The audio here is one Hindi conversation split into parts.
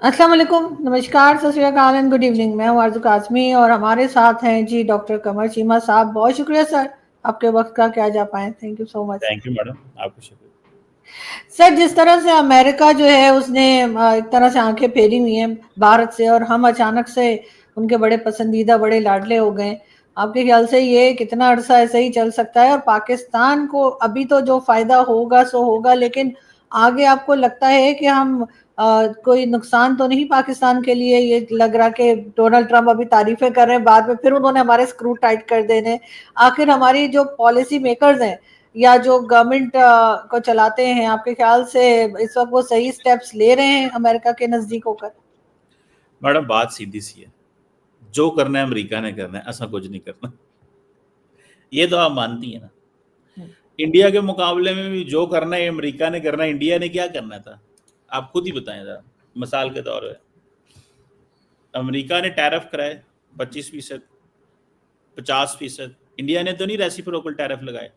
अस्सलाम वालेकुम, नमस्कार, सत श्री अकाल एंड गुड इवनिंग। मैं हूँ आरज़ू काज़मी और हमारे साथ हैं जी डॉक्टर कमर चीमा साहब। बहुत शुक्रिया सर, आपके वक्त का क्या जा पाए। Thank you so much. Thank you madam, आपको शुक्रिया। सर, जिस तरह से अमेरिका जो है उसने एक तरह से आंखें फेरी हुई हैं भारत से, और हम अचानक से उनके बड़े पसंदीदा बड़े लाडले हो गए। आपके ख्याल से ये कितना अरसा ऐसे ही चल सकता है? और पाकिस्तान को अभी तो जो फायदा होगा सो होगा, लेकिन आगे आपको लगता है कि हम कोई नुकसान तो नहीं पाकिस्तान के लिए? ये लग रहा कि डोनाल्ड ट्रंप अभी तारीफें कर रहे हैं, बाद में फिर उन्होंने हमारे स्क्रू टाइट कर देने। आखिर हमारी जो पॉलिसी मेकर्स हैं या जो गवर्नमेंट को चलाते हैं, आपके ख्याल से इस वक्त वो सही स्टेप्स ले रहे हैं अमेरिका के नजदीक होकर? मैडम बात सीधी सी है, जो करना है अमेरिका ने करना है, ऐसा कुछ नहीं करना। ये तो आप मानती है ना। इंडिया के मुकाबले में भी जो करना है अमेरिका ने करना है। इंडिया ने क्या करना था, आप खुद ही बताएं जरा। मिसाल के तौर पे अमेरिका ने टैरिफ कराए 25%, 50%। इंडिया ने तो नहीं रेसिप्रोकल टैरिफ लगाए।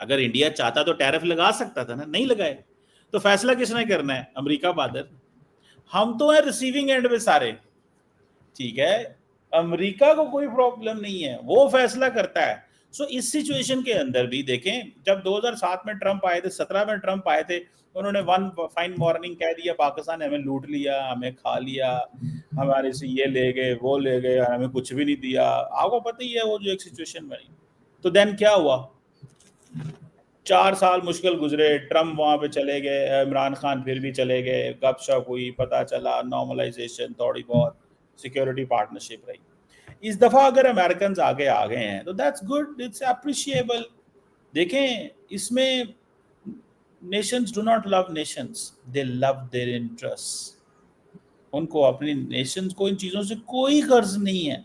अगर इंडिया चाहता तो टैरिफ लगा सकता था ना, नहीं लगाए। तो फैसला किसने करना है? अमेरिका बहादुर। हम तो है रिसीविंग एंड पे सारे, ठीक है। अमेरिका को कोई प्रॉब्लम नहीं है, वो फैसला करता है। सो इस सिचुएशन के अंदर भी देखें, जब 2007 में ट्रंप आए थे, 17 में ट्रंप आए थे, उन्होंने वन फाइन मॉर्निंग कह दिया पाकिस्तान ने हमें लूट लिया, हमें खा लिया, हमारे से ये ले गए वो ले गए और हमें कुछ भी नहीं दिया। आपको पता ही है वो जो एक सिचुएशन बनी। तो देन क्या हुआ? 4 साल मुश्किल गुजरे, ट्रंप वहां पे चले गए, इमरान खान फिर भी चले गए, गपशप हुई, पता चला नॉर्मलाइजेशन, थोड़ी बहुत सिक्योरिटी पार्टनरशिप रही। इस दफा अगर अमेरिकन आगे आ गए हैं तो दैट्स गुड, इट्स अप्रिशिएबल। देखें, इसमें Nations do not love Nations, they love their interest. उनको अपनी नेशंस को इन चीजों से कोई गर्ज नहीं है,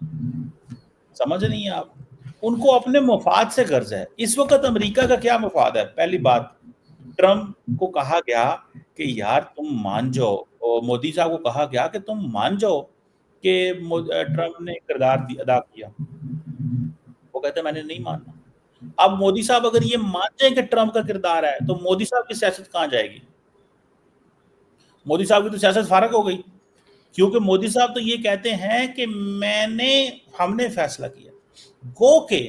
समझ नहीं है आप। उनको अपने मफाद से गर्ज है। इस वक्त अमेरिका का क्या मफाद है? पहली बात, ट्रंप को कहा गया कि यार तुम मान जाओ, और मोदी साहब को कहा गया कि तुम मान जाओ कि ट्रंप ने किरदार अदा किया। वो कहते मैंने नहीं मानना। अब मोदी साहब अगर ये मान जाए कि ट्रंप का किरदार है, तो मोदी साहब की सियासत कहां जाएगी? मोदी साहब की तो सियासत फारग हो गई, क्योंकि मोदी साहब तो ये कहते हैं कि हमने फैसला किया। गो के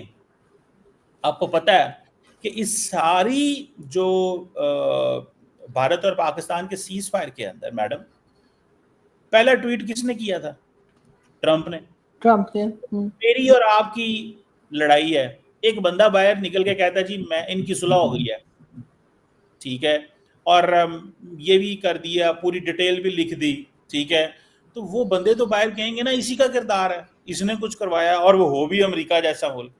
आपको पता है कि इस सारी जो भारत और पाकिस्तान के सीज फायर के अंदर मैडम, पहला ट्वीट किसने किया था? ट्रंप ने। ट्रंप ने। मेरी और आपकी लड़ाई है, एक बंदा बाहर निकल के कहता है जी मैं इनकी सुलह हो गई है, ठीक है, और ये भी कर दिया, पूरी डिटेल भी लिख दी, ठीक है। तो वो बंदे तो बाहर कहेंगे ना इसी का किरदार है, इसने कुछ करवाया, और वो हो भी अमेरिका जैसा मुल्क,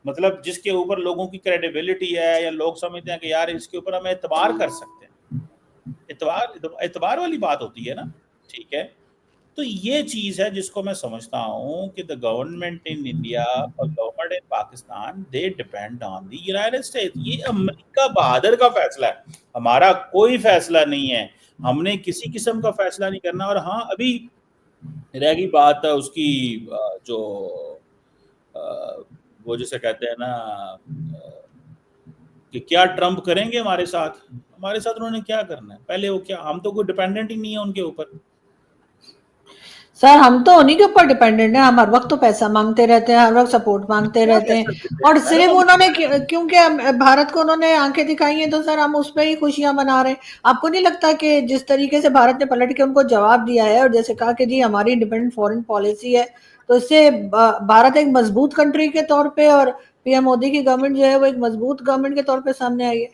मतलब जिसके ऊपर लोगों की क्रेडिबिलिटी है, या लोग समझते हैं कि यार इसके ऊपर हम एतबार कर सकते हैं। एतबार वाली बात होती है ना, ठीक है। तो ये चीज है जिसको मैं समझता हूँ कि द गवर्नमेंट इन इंडिया और government in Pakistan, they depend on the United states. ये अमेरिका बहादुर का फैसला है, हमारा कोई फैसला नहीं है। हमने किसी किस्म का फैसला नहीं करना। और हाँ, अभी रह गई बात उसकी, जो वो जिसे कहते हैं ना, कि क्या ट्रंप करेंगे हमारे साथ। हमारे साथ उन्होंने क्या करना है? पहले वो क्या, हम तो कोई डिपेंडेंट ही नहीं है उनके ऊपर। सर, हम तो उन्हीं के ऊपर डिपेंडेंट हैं। हम हर वक्त तो पैसा मांगते रहते हैं, हर वक्त सपोर्ट मांगते क्या रहते कह हैं। सकते और हैं मैडम सिर्फ हम? उन्होंने क्योंकि भारत को उन्होंने आंखें दिखाई हैं, तो सर हम उस पर ही खुशियां मना रहे हैं। आपको नहीं लगता कि जिस तरीके से भारत ने पलट के उनको जवाब दिया है, और जैसे कहा कि जी हमारी इंडिपेंडेंट फॉरेन पॉलिसी है, तो इससे भारत एक मजबूत कंट्री के तौर पे, और पीएम मोदी की गवर्नमेंट जो है वो एक मजबूत गवर्नमेंट के तौर पे सामने आई है?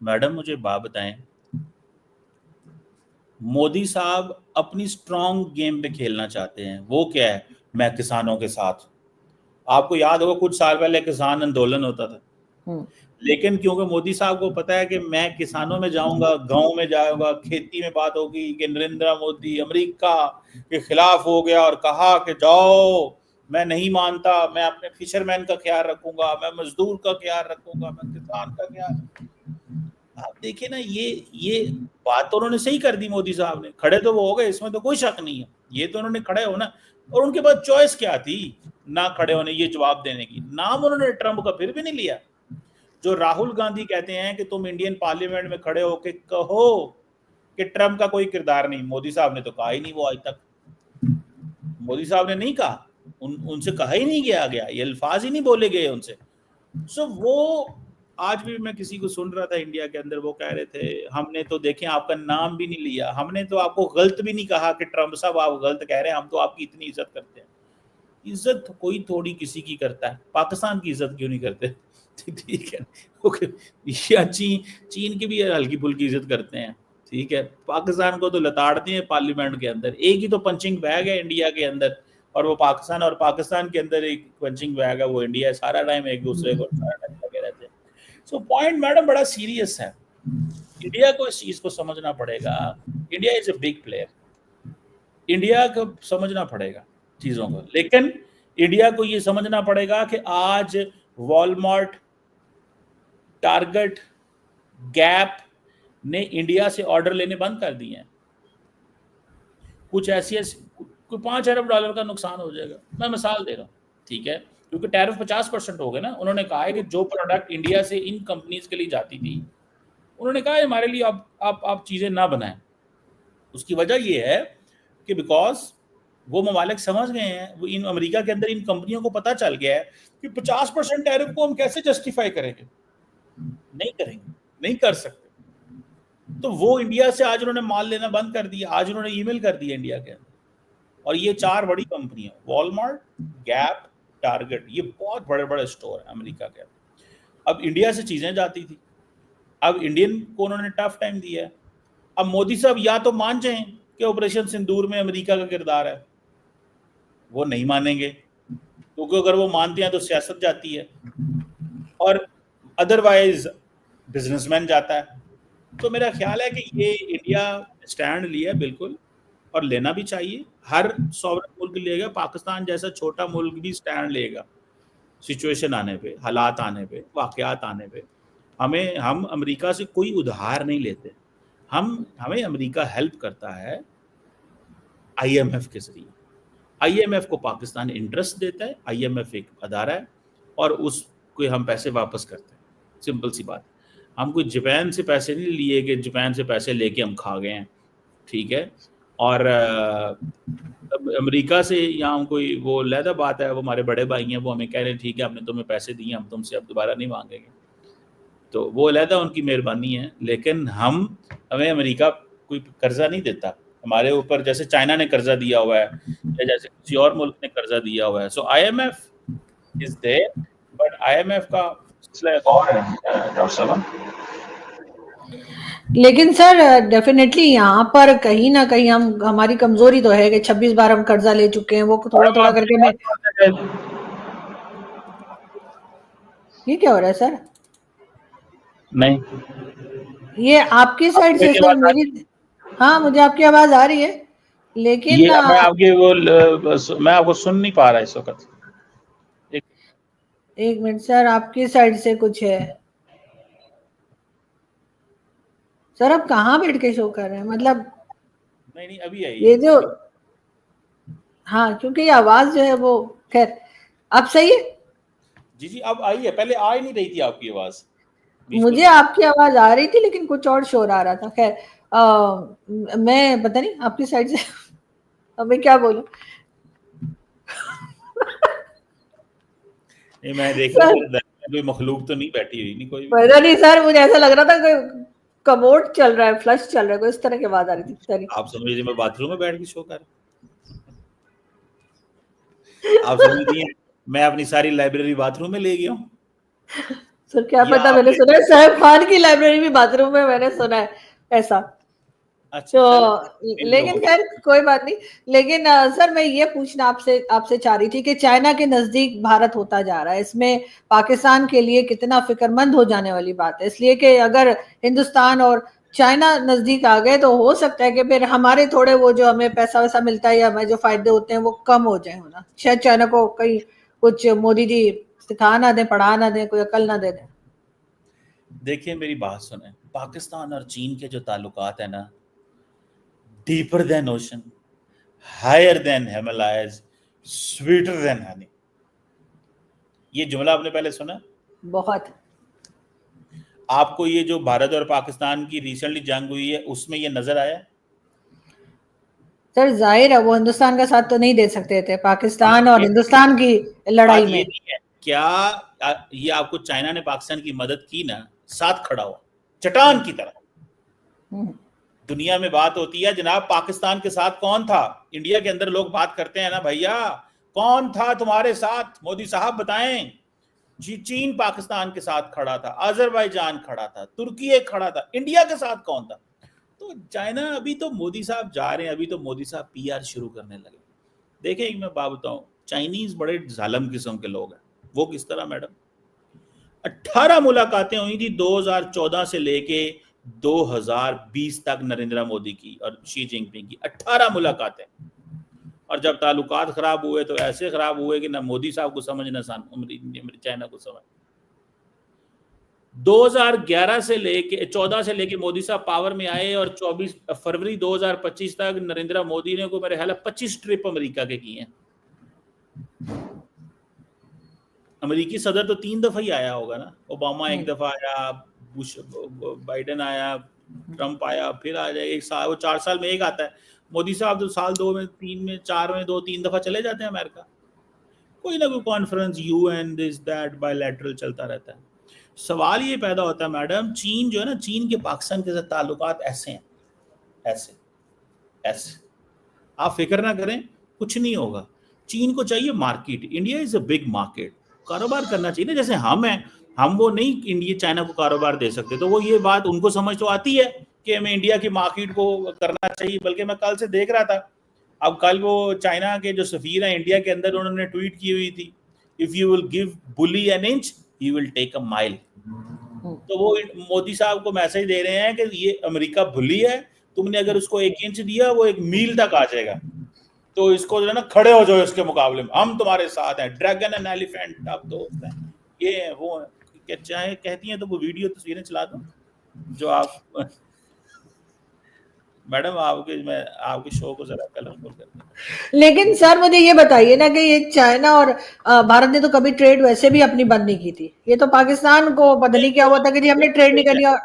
मैडम मुझे बात बताएं, मोदी साहब अपनी स्ट्रॉन्ग गेम पे खेलना चाहते हैं, वो क्या है? मैं किसानों के साथ। आपको याद होगा कुछ साल पहले किसान आंदोलन होता था, हम्म। लेकिन क्योंकि मोदी साहब को पता है कि मैं किसानों में जाऊंगा, गांव में जाऊंगा, खेती में बात होगी कि नरेंद्र मोदी अमेरिका के खिलाफ हो गया और कहा कि जाओ, मैं नहीं मानता, मैं अपने फिशरमैन का ख्याल रखूंगा, मैं मजदूर का ख्याल रखूंगा, मैं किसान का ख्याल। आप देखिए ना, ये बात तो उन्होंने सही कर दी। मोदी साहब ने खड़े तो वो हो गए, इसमें तो कोई शक नहीं है। ये तो उन्होंने खड़े हो ना, और उनके पास चॉइस क्या थी? ना खड़े होने, ये जवाब देने की। नाम उन्होंने ट्रंप का फिर भी नहीं लिया। जो राहुल गांधी कहते हैं कि तुम इंडियन पार्लियामेंट में खड़े होके कहो कि ट्रम्प का कोई किरदार नहीं। मोदी साहब ने तो कहा ही नहीं, वो आज तक मोदी साहब ने नहीं कहा, उनसे कहा ही नहीं गया, ये अल्फाज ही नहीं बोले गए उनसे। सो वो आज भी मैं किसी को सुन रहा था इंडिया के अंदर, वो कह रहे थे हमने तो देखें आपका नाम भी नहीं लिया, हमने तो आपको गलत भी नहीं कहा कि ट्रम्प साहब आप गलत कह रहे हैं, हम तो आपकी इतनी इज्जत करते हैं। इज्जत कोई थोड़ी किसी की करता है, पाकिस्तान की इज्जत क्यों नहीं करते? ठीक है, ओके, या चीन की भी हल्की फुल्की इज्जत करते हैं, ठीक है। पाकिस्तान को तो लताड़ते हैं पार्लियामेंट के अंदर, एक ही तो पंचिंग बैग है इंडिया के अंदर, और वो पाकिस्तान, और पाकिस्तान के अंदर एक पंचिंग बैग है वो इंडिया, सारा टाइम एक दूसरे को लगे रहते हैं। सो पॉइंट मैडम बड़ा सीरियस है, इंडिया को इस चीज को समझना पड़ेगा। India is a big player, India को समझना पड़ेगा चीजों को, लेकिन इंडिया को ये समझना पड़ेगा कि आज वॉलमार्ट, टारगेट, गैप ने इंडिया से ऑर्डर लेने बंद कर दिए हैं। कुछ ऐसी कोई $5 अरब का नुकसान हो जाएगा, मैं मिसाल दे रहा हूँ, ठीक है, क्योंकि टैरिफ 50% हो गए ना। उन्होंने कहा है कि जो प्रोडक्ट इंडिया से इन कंपनीज के लिए जाती थी, उन्होंने कहा है हमारे लिए आप चीजें ना बनाएं। उसकी वजह ये है कि बिकॉज वो ममालिक समझ गए हैं, वो इन अमेरिका के अंदर इन कंपनियों को पता चल गया है कि 50% टैरिफ को हम कैसे जस्टिफाई करेंगे, नहीं करेंगे, नहीं कर सकते। तो वो इंडिया से आज उन्होंने माल लेना बंद कर दिया, आज उन्होंने ईमेल कर दिया इंडिया के अंदर। और ये 4 बड़ी कंपनियां, वॉलमार्ट, गैप, टारगेट, ये बहुत बड़े बड़े स्टोर है अमेरिका के अंदर। अब इंडिया से चीजें जाती थी, अब इंडियन को उन्होंने टफ टाइम दिया है। अब मोदी साहब या तो मान जाएं कि ऑपरेशन सिंदूर में अमेरिका का किरदार है, वो नहीं मानेंगे, क्योंकि अगर वो मानते हैं तो सियासत जाती है, और अदरवाइज बिजनेसमैन जाता है। तो मेरा ख्याल है कि ये इंडिया स्टैंड लिया बिल्कुल, और लेना भी चाहिए। हर सॉवरेन मुल्क लेगा, पाकिस्तान जैसा छोटा मुल्क भी स्टैंड लेगा सिचुएशन आने पे, हालात आने पे, वाकयात आने पे। हम अमेरिका से कोई उधार नहीं लेते, हमें अमेरिका हेल्प करता है IMF के जरिए। IMF को पाकिस्तान इंटरेस्ट देता है, IMF एक अदारा है, और उसको हम पैसे वापस करते हैं, सिंपल सी बात। हम कोई जापान से पैसे नहीं लिए कि जापान से पैसे लेके हम खा गए हैं, ठीक है। और अमेरिका से यहाँ कोई वो लहदा बात है, वो हमारे बड़े भाई हैं, वो हमें कह रहे हैं ठीक है हमने तुम्हें पैसे दिए, हम तुमसे अब दोबारा नहीं मांगेंगे, तो वो लहदा उनकी मेहरबानी है। लेकिन हमें अमेरिका कोई कर्जा नहीं देता हमारे ऊपर, जैसे चाइना ने कर्जा दिया हुआ है या जैसे किसी और मुल्क ने कर्जा दिया हुआ है। So IMF is there, but IMF का और है डॉक्टर साहब। लेकिन सर डेफिनेटली यहाँ पर कहीं ना कहीं हमारी कमजोरी तो है कि 26 बार हम कर्जा ले चुके हैं, वो थोड़ा थोड़ा करके मैं। ये क्या हो रहा है सर? नहीं, ये आपकी साइड से सर, मेरी, हाँ मुझे आपकी आवाज आ रही है, लेकिन ये मैं आपको सुन नहीं पा रहा इस वक्त। एक मिनट सर, आपकी साइड से कुछ है सर? आप कहाँ बैठ के शो कर रहे हैं, मतलब? नहीं अभी आई ये जो, हाँ क्योंकि ये आवाज जो है वो, खैर अब सही है। जी अब आई है, पहले आ ही नहीं रही थी आपकी आवाज। मुझे आपकी आवाज आ रही थी लेकिन कुछ और शोर आ रहा था। खैर मैं पता नहीं आपकी साइड से अब मैं क्या बोलूं। नहीं मैं देख रहा था कोई मखलूक तो नहीं बैठी हुई, नहीं कोई पता नहीं सर, मुझे ऐसा लग रहा था कोई कमोड चल रहा है, फ्लश चल रहा है, कोई इस तरह की आवाज आ रही थी। आप समझ लीजिए मैं बाथरूम में बैठ के शो कर, आप समझ लीजिए मैं अपनी सारी लाइब्रेरी बाथरूम में ले गया हूँ। सर क्या पता, मैंने सुना है साहब खान की लाइब्रेरी भी बाथरूम में, मैंने सुना है ऐसा। अच्छा, तो लेकिन खैर कोई बात नहीं। लेकिन सर मैं ये पूछना आपसे चाह रही थी कि चाइना के नजदीक भारत होता जा रहा है, इसमें पाकिस्तान के लिए कितना फिक्रमंद हो जाने वाली बात है। इसलिए कि अगर हिंदुस्तान और चाइना नजदीक आ गए तो हो सकता है कि फिर हमारे थोड़े वो जो हमें पैसा वैसा मिलता है या हमें जो फायदे होते हैं वो कम हो जाए होना। शायद चाइना को कहीं कुछ मोदी जी सिखा ना दें, पढ़ा ना दें, कोई अकल ना दे दें। देखिए मेरी बात सुने, पाकिस्तान और चीन के जो ताल्लुकात है ना, deeper than ocean, higher than Himalayas, sweeter than honey. ये जुमला आपने पहले सुना? बहुत। आपको ये जो भारत और पाकिस्तान की रिसेंटली जंग हुई है उसमें ये नजर आया? सर जाहिर है वो हिंदुस्तान का साथ तो नहीं दे सकते थे पाकिस्तान और हिंदुस्तान की लड़ाई बात ये में। नहीं है क्या ये आपको चाइना ने पाकिस्तान की मदद की ना, साथ खड़ा हुआ चट्टान की तरह। दुनिया में बात होती है जनाब पाकिस्तान के साथ कौन था, इंडिया के अंदर लोग बात करते हैं ना भैया कौन था तुम्हारे साथ, मोदी साहब बताएं। जी चीन पाकिस्तान के साथ खड़ा था, अजरबैजान खड़ा था, तुर्की एक खड़ा था, इंडिया के साथ कौन था? तो चाइना अभी तो मोदी साहब जा रहे हैं, अभी तो मोदी साहब पीआर शुरू करने लगे। देखें एक मैं बात बताऊं, चाइनीज बड़े जालम किस्म के लोग हैं। वो किस तरह मैडम, 18 मुलाकातें हुई थी 2014 से लेके 2020 तक नरेंद्र मोदी की और शी जिनपिंग की 18 मुलाकातें। और जब ताल्लुकात खराब हुए तो ऐसे खराब हुए कि ना मोदी साहब को समझ ना चाइना को समझ। 2011 से लेके 14 से लेके मोदी साहब पावर में आए और 24 फरवरी 2025 तक नरेंद्र मोदी ने को मेरे ख्याल 25 ट्रिप अमेरिका के किए हैं। अमेरिकी सदर तो 3 दफा ही आया होगा ना, ओबामा एक दफा आया, बुश बाइडेन आया, ट्रंप आया, फिर आ जाए एक साल, वो 4 साल में एक आता है। मोदी साहब तो साल 2 में 3 में 4 में 2-3 दफा चले जाते हैं अमेरिका। कोई ना कोई conference UN this that bilateral चलता रहता है। सवाल ये पैदा होता है मैडम, चीन जो है ना, चीन के पाकिस्तान के साथ ताल्लुकात ऐसे हैं, ऐसे ऐसे। आप फिक्र ना करें, कुछ नहीं होगा। चीन को चाहिए market, India is a big market, कारोबार करना चाहिए ना। जैसे हम हैं, हम वो नहीं इंडिया चाइना को कारोबार दे सकते, तो वो ये बात उनको समझ तो आती है कि हमें इंडिया की मार्केट को करना चाहिए। बल्कि मैं कल से देख रहा था, अब कल वो चाइना के जो सफीर हैं इंडिया के अंदर, उन्होंने ट्वीट की हुई थी, if you will give bully an inch he will take a mile. तो वो मोदी साहब को मैसेज दे रहे हैं कि ये अमेरिका बुली है, तुमने अगर उसको 1 इंच दिया वो 1 मील तक आ जाएगा, तो इसको जो है ना खड़े हो जाओ इसके मुकाबले में, हम तुम्हारे साथ हैं, ड्रैगन एंड एलिफेंट आप दोस्त हैं, ये है वो है। क्या चाहे कहती हैं तो वो वीडियो तस्वीरें चला दो जो आप मैडम आपके, मैं आपके शो को जरा कलरफुल कर दूं। लेकिन सर मुझे ये बताइए ना कि ये चाइना और भारत ने तो कभी ट्रेड वैसे भी अपनी बंद नहीं की थी, ये तो पाकिस्तान को पता नहीं क्या हुआ था कि जी हमने ट्रेड नहीं करनी। और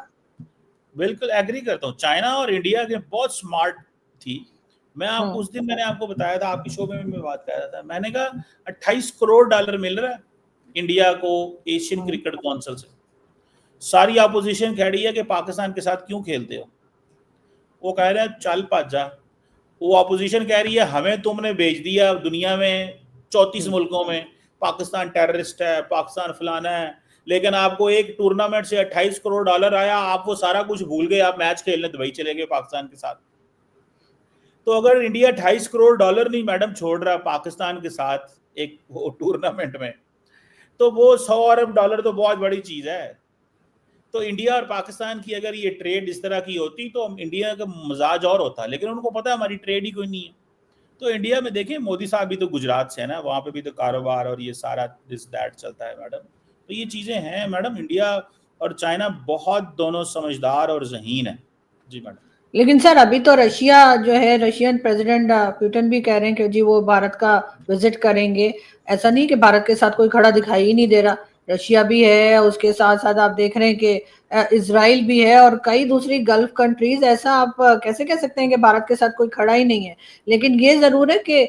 बिल्कुल एग्री करता हूँ, चाइना और इंडिया के बहुत स्मार्ट थी। मैं आप उस दिन मैंने आपको बताया था, आपकी शो में मैं बात कर रहा था, मैंने कहा 28 करोड़ डॉलर मिल रहा है इंडिया को एशियन क्रिकेट काउंसिल से। सारी अपोजिशन कह रही है कि पाकिस्तान के साथ क्यों खेलते हो, वो कह रहे हैं चल भज जा। वो अपोजिशन कह रही है हमें तुमने भेज दिया दुनिया में 34 मुल्कों में, पाकिस्तान टेररिस्ट है, पाकिस्तान फलाना है, लेकिन आपको एक टूर्नामेंट से 28 करोड़ डॉलर आया, आप वो सारा कुछ भूल गए, आप मैच खेलने दुबई चले गए पाकिस्तान के साथ। तो अगर इंडिया 28 करोड़ डॉलर नहीं मैडम छोड़ रहा पाकिस्तान के साथ एक टूर्नामेंट में, तो वो 100 अरब डॉलर तो बहुत बड़ी चीज है। तो इंडिया और पाकिस्तान की अगर ये ट्रेड इस तरह की होती तो इंडिया का मजाज और होता, लेकिन उनको पता है हमारी ट्रेड ही कोई नहीं है। तो इंडिया में देखें, मोदी साहब भी तो गुजरात से है ना, वहाँ पे भी तो कारोबार और ये सारा दिस दैट चलता है मैडम। तो ये चीज़ें हैं मैडम, इंडिया और चाइना बहुत दोनों समझदार और ज़हीन है। जी मैडम। लेकिन सर अभी तो रशिया जो है, रशियन प्रेसिडेंट पुतिन भी कह रहे हैं कि जी वो भारत का विजिट करेंगे। ऐसा नहीं कि भारत के साथ कोई खड़ा दिखाई ही नहीं दे रहा, रशिया भी है, उसके साथ साथ आप देख रहे हैं कि इजराइल भी है और कई दूसरी गल्फ कंट्रीज। ऐसा आप कैसे कह सकते हैं कि भारत के साथ कोई खड़ा ही नहीं है। लेकिन ये जरूर है कि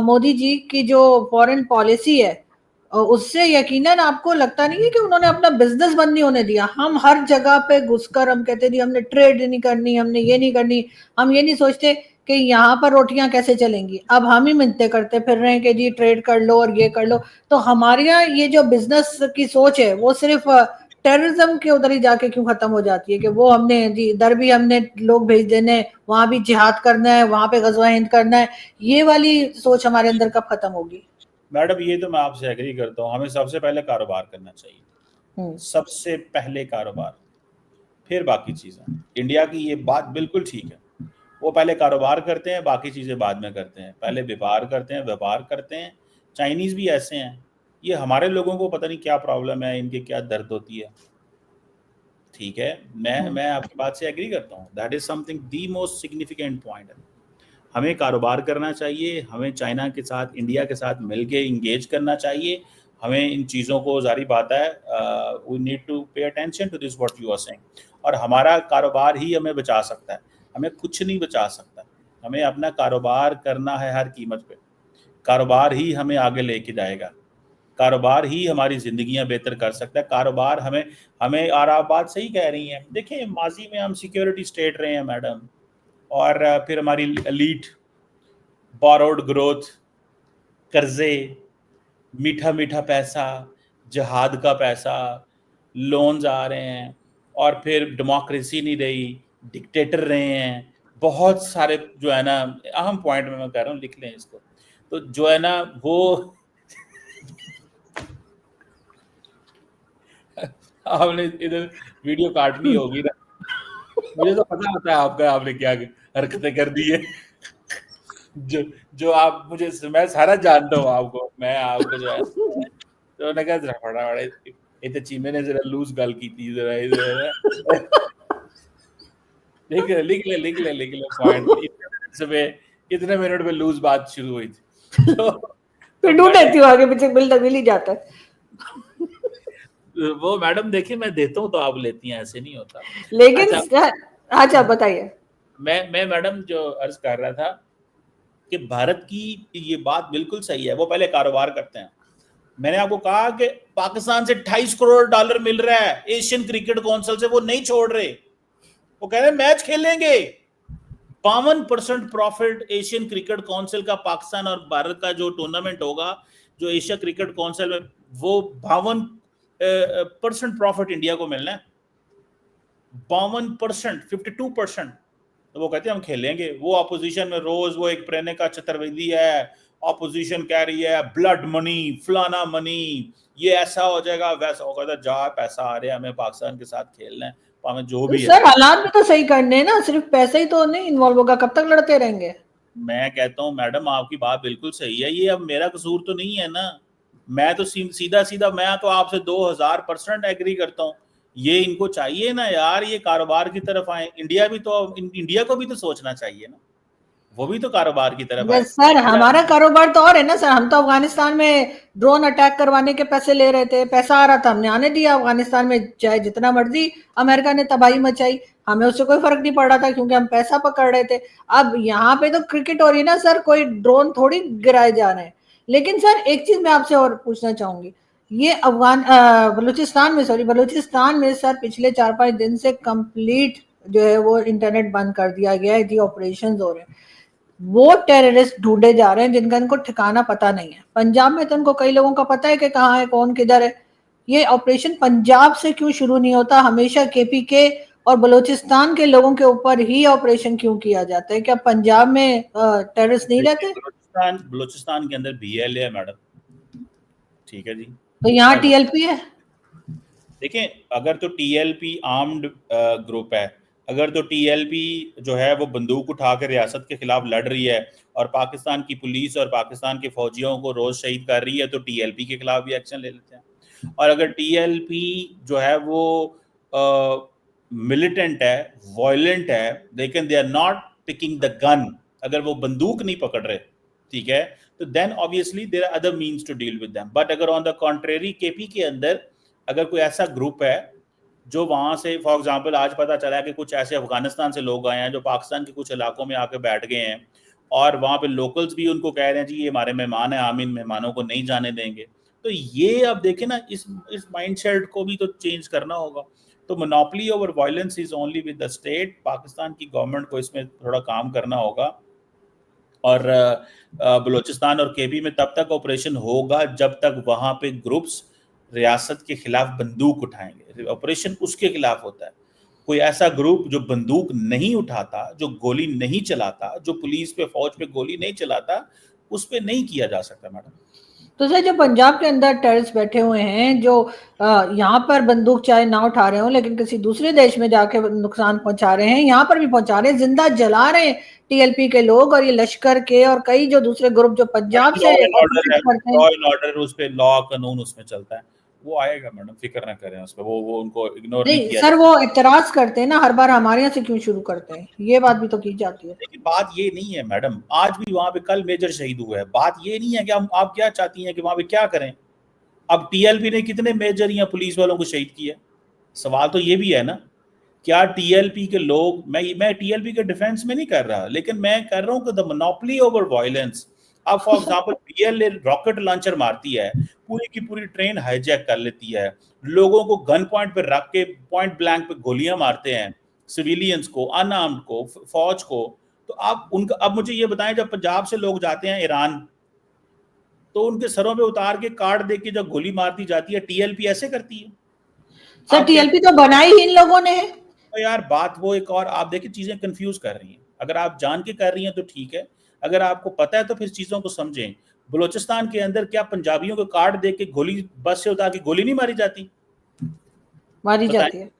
मोदी जी की जो फॉरेन पॉलिसी है उससे यकीनन आपको लगता नहीं है कि उन्होंने अपना बिजनेस बंद नहीं होने दिया। हम हर जगह पे घुसकर हम कहते नहीं हमने ट्रेड नहीं करनी, हमने ये नहीं करनी, हम ये नहीं सोचते कि यहाँ पर रोटियां कैसे चलेंगी। अब हम ही मिन्नतें करते फिर रहे हैं कि जी ट्रेड कर लो और ये कर लो। तो हमारे यहाँ ये जो बिजनेस की सोच है वो सिर्फ टेररिज्म के उधर ही जाके क्यों खत्म हो जाती है कि वो हमने जी इधर भी हमने लोग भेज देने, वहां भी जिहाद करना है, वहां पे गजवा हिंद करना है, ये वाली सोच हमारे अंदर कब खत्म होगी? मैडम ये तो मैं आपसे एग्री करता हूँ, हमें सबसे पहले कारोबार करना चाहिए, सबसे पहले कारोबार, फिर बाकी चीज़ें। इंडिया की ये बात बिल्कुल ठीक है, वो पहले कारोबार करते हैं, बाकी चीज़ें बाद में करते हैं, पहले व्यापार करते हैं, व्यापार करते हैं। चाइनीज़ भी ऐसे हैं, ये हमारे लोगों को पता नहीं क्या प्रॉब्लम है, इनकी क्या दर्द होती है। ठीक है, मैं आपकी बात से एग्री करता हूँ, that is something the most significant point है। हमें कारोबार करना चाहिए, हमें चाइना के साथ, इंडिया के साथ मिलके इंगेज करना चाहिए। हमें इन चीज़ों को जारी बात है, we need to pay attention to this what you are saying. और हमारा कारोबार ही हमें बचा सकता है, हमें कुछ नहीं बचा सकता। हमें अपना कारोबार करना है हर कीमत पे, कारोबार ही हमें आगे लेके जाएगा, कारोबार ही हमारी ज़िंदगियां बेहतर कर सकता है। कारोबार हमें हमें और आप बात सही कह रही हैं। देखिए माजी में हम सिक्योरिटी स्टेट रहे हैं मैडम, और फिर हमारी एलीट, बोरोड ग्रोथ, कर्जे, मीठा मीठा पैसा, जहाद का पैसा, लोन्स आ रहे हैं, और फिर डेमोक्रेसी नहीं रही, डिक्टेटर रहे हैं, बहुत सारे जो है ना अहम पॉइंट में मैं कह रहा हूँ, लिख लें इसको। तो जो है ना वो आपने इधर वीडियो काटनी होगी ना, मुझे तो पता होता है आपका, आपने क्या हरकतें कर दी है। जो जो आप मुझे, मैं सारा जानता हूँ आपको, मैं आपको जो है तो उन्होंने कहा जरा फटाफट ये तो चीमे ने जरा लूज गल की थी जरा इधर लिख ले पॉइंट, इतने मिनट में लूज बात शुरू हुई थी। फिर ढूंढ लेती हूँ आगे पीछे, मिल ही जाता है। वो मैडम देखिए मैं देता हूँ तो आप लेती हैं, ऐसे नहीं होता। लेकिन अच्छा बताइए। मैं मैडम जो अर्ज कर रहा था कि भारत की ये बात बिल्कुल सही है, वो पहले कारोबार करते हैं। मैंने आपको कहा कि पाकिस्तान से 28 करोड़ डॉलर मिल रहा है एशियन क्रिकेट काउंसिल से, वो नहीं छोड़ रहे, वो कह रहे हैं मैच खेलेंगे। 52% प्रॉफिट एशियन क्रिकेट काउंसिल का, पाकिस्तान और भारत का जो टूर्नामेंट होगा जो एशिया क्रिकेट काउंसिल में, वो 52% प्रॉफिट इंडिया को मिलना है। 52%, 52%। तो वो कहते हैं हम खेलेंगे। वो अपोजिशन में रोज वो एक प्रेरणा का चतुर्वेदी है, अपोजिशन कह रही है ब्लड मनी, फलाना मनी, ये ऐसा हो जाएगा वैसा होगा। तो जा पैसा आ रहा है, हमें पाकिस्तान के साथ खेलना है, हमें जो भी सर है। हालात भी तो सही करने हैं ना, सिर्फ पैसा ही तो नहीं इन्वॉल्व होगा, कब तक लड़ते रहेंगे। मैं कहता हूँ मैडम आपकी बात बिल्कुल सही है, ये अब मेरा कसूर तो नहीं है ना। मैं तो सीधा सीधा मैं तो आपसे 2000% एग्री करता हूँ। ये इनको चाहिए ना यार, ये कारोबार की तरफ आए। इंडिया भी तो, इंडिया को भी तो सोचना चाहिए ना, वो भी तो कारोबार की तरफ आए। सर हमारा कारोबार तो और है ना सर, हम तो अफगानिस्तान में ड्रोन अटैक करवाने के पैसे ले रहे थे, पैसा आ रहा था, हमने आने दिया। अफगानिस्तान में चाहे जितना मर्जी अमेरिका ने तबाही मचाई, हमें उससे कोई फर्क नहीं पड़ रहा था क्योंकि हम पैसा पकड़ रहे थे। अब यहाँ पे तो क्रिकेट हो रही है ना सर, कोई ड्रोन थोड़ी गिराए जा रहे हैं। लेकिन सर एक चीज मैं आपसे और पूछना चाहूंगी, ये बलूचिस्तान में सर पिछले 4-5 दिन से कंप्लीट जो है वो इंटरनेट बंद कर दिया गया है, जी ऑपरेशन हो रहे हैं। वो टेररिस्ट ढूंढे जा रहे हैं जिनका इनको ठिकाना पता नहीं है। पंजाब में तो इनको कई लोगों का पता है कि कहाँ है, कौन किधर है। ये ऑपरेशन पंजाब से क्यों शुरू नहीं होता, हमेशा केपीके और बलूचिस्तान के लोगों के ऊपर ही ऑपरेशन क्यों किया जाता है? क्या पंजाब में टेररिस्ट नहीं रहते? बलूचिस्तान के अंदर BLA है मैडम, ठीक है जी। तो यहाँ टीएलपी है। देखें अगर तो TLP आर्म्ड ग्रुप है, अगर तो TLP जो है वो बंदूक उठा कर रियासत के खिलाफ लड़ रही है और पाकिस्तान की पुलिस और पाकिस्तान के फौजियों को रोज शहीद कर रही है, तो TLP के खिलाफ भी एक्शन ले लेते हैं। और अगर TLP जो है वो मिलिटेंट है, वायलेंट है, लेकिन they are not picking the gun, अगर वो बंदूक नहीं पकड़ रहे, ठीक है, तो then obviously there are other means to deal with them. But अगर ऑन द कॉन्ट्रेरी KP के अंदर अगर कोई ऐसा ग्रुप है जो वहां से, फॉर एग्जांपल आज पता चला कि कुछ ऐसे अफगानिस्तान से लोग आए हैं जो पाकिस्तान के कुछ इलाकों में आके बैठ गए हैं, और वहां पे लोकल्स भी उनको कह रहे हैं जी ये हमारे मेहमान हैं, हम इन मेहमानों को नहीं जाने देंगे। तो ये अब देखें ना, इस माइंडसेट को भी तो चेंज करना होगा। तो monopoly over violence is only with the state. Pakistan की गवर्नमेंट को इसमें थोड़ा काम करना होगा। और बलूचिस्तान और KP में तब तक ऑपरेशन होगा जब तक वहां पे ग्रुप्स रियासत के खिलाफ बंदूक उठाएंगे। ऑपरेशन उसके खिलाफ होता है। कोई ऐसा ग्रुप जो बंदूक नहीं उठाता, जो गोली नहीं चलाता, जो पुलिस पे फौज पे गोली नहीं चलाता, उस पर नहीं किया जा सकता मैडम। तो सर जो पंजाब के अंदर टेररिस्ट बैठे हुए हैं, जो यहाँ पर बंदूक चाहे ना उठा रहे हो लेकिन किसी दूसरे देश में जाके नुकसान पहुंचा रहे हैं, यहाँ पर भी पहुंचा रहे हैं, जिंदा जला रहे हैं TLP के लोग और ये लश्कर के और कई जो दूसरे ग्रुप जो पंजाब से ऑपरेट करते हैं। लॉ एंड ऑर्डर उस पे, लॉ कानून उसमें चलता है, वो आएगा मैडम, फिक्र ना करें उस पर। वो उनको इग्नोर नहीं नहीं किया सर, वो इतराज करते हैं ना हर बार, हमारे यहाँ से क्यों शुरू करते हैं, ये बात भी तो की जाती है। लेकिन बात ये नहीं है मैडम, आज भी वहां पे कल मेजर शहीद हुए हैं। बात ये नहीं है कि हम, आप क्या चाहती हैं कि वहां पे क्या करें? अब टीएलपी ने कितने मेजर या पुलिस वालों को शहीद किया? सवाल तो ये भी है ना, क्या टीएलपी के लोग, मैं टीएलपी के डिफेंस में नहीं कर रहा, लेकिन मैं कर रहा हूँ कि द मोनोपोली ओवर वायलेंस। अब for example BLA rocket launcher मारती है, पूरी की पूरी ट्रेन हाईजैक कर लेती है, लोगों को गन पॉइंट पे रख के पॉइंट ब्लैंक पे गोलियां मारते हैं, सिविलियंस को, अनआर्म्ड को, फौज को। तो आप उनका, अब मुझे ये बताएं, जब पंजाब से लोग जाते हैं ईरान, तो उनके सरों पे उतार के कार्ड दे के जब गोली मारती जाती है, टीएलपी ऐसे करती है? सर टीएलपी तो बनाई ही इन लोगों ने है। तो यार बात वो एक और, आप देखिए चीजें कंफ्यूज कर रही हैं। अगर आप जान के कर रही हैं तो ठीक है, अगर आपको पता है तो फिर चीजों को समझें। बलूचिस्तान के अंदर क्या पंजाबियों को कार्ड दे के गोली, बस से उतार के गोली नहीं मारी जाती? मारी जाती है।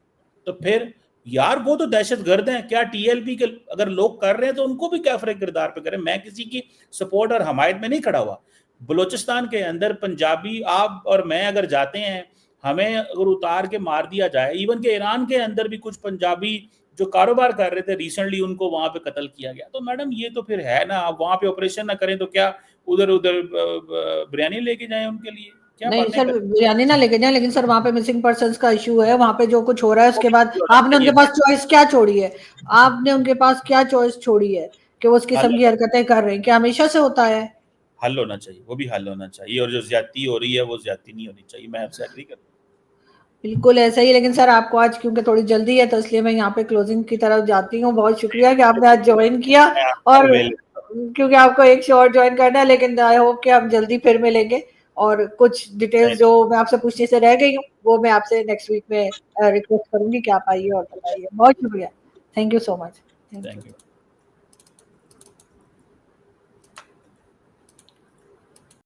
तो फिर यार वो तो दहशतगर्द हैं। क्या टीएलपी के अगर लोग कर रहे हैं तो उनको भी कैफरे किरदार पे करें। मैं किसी की सपोर्ट और हमायत में नहीं खड़ा हुआ। बलूचिस्तान के अंदर पंजाबी, आप और मैं अगर जाते हैं, हमें अगर उतार के मार दिया जाए, इवन के ईरान के अंदर भी कुछ पंजाबी जो कारोबार कर रहे थे रिसेंटली, उनको वहां पे कत्ल किया गया। तो मैडम ये तो फिर है ना, आप वहां पे ऑपरेशन ना करें तो क्या उधर उधर बिरयानी लेके जाएं उनके लिए? क्या नहीं बातें सर, कर बिरयानी ना लेके जाए, लेकिन सर वहां पे मिसिंग पर्सन्स का इशू है, वहां पे जो कुछ हो रहा है उसके बाद आपने उनके पास चॉइस क्या छोड़ी है? आपने उनके पास क्या चॉइस छोड़ी है कि वो उस किस्म की हरकतें कर रहे हैं? क्या हमेशा से होता है? हल होना चाहिए, वो भी हल होना चाहिए, और जो ज्यादती हो रही है वो ज्यादती नहीं होनी चाहिए। मैं आपसे एग्री करता हूँ। बिल्कुल ऐसा ही। लेकिन सर आपको आज क्योंकि थोड़ी जल्दी है तो इसलिए मैं यहाँ पे क्लोजिंग की तरफ जाती हूँ। बहुत शुक्रिया कि आपने आज ज्वाइन किया, और क्योंकि आपको एक शो और ज्वाइन करना है, लेकिन आई होप कि हम जल्दी फिर मिलेंगे, और कुछ डिटेल्स जो मैं आपसे पूछने से रह गई हूँ वो मैं आपसे नेक्स्ट वीक में रिक्वेस्ट करूंगी कि आप आइए और बताइए। बहुत शुक्रिया, thank you so much. Thank you.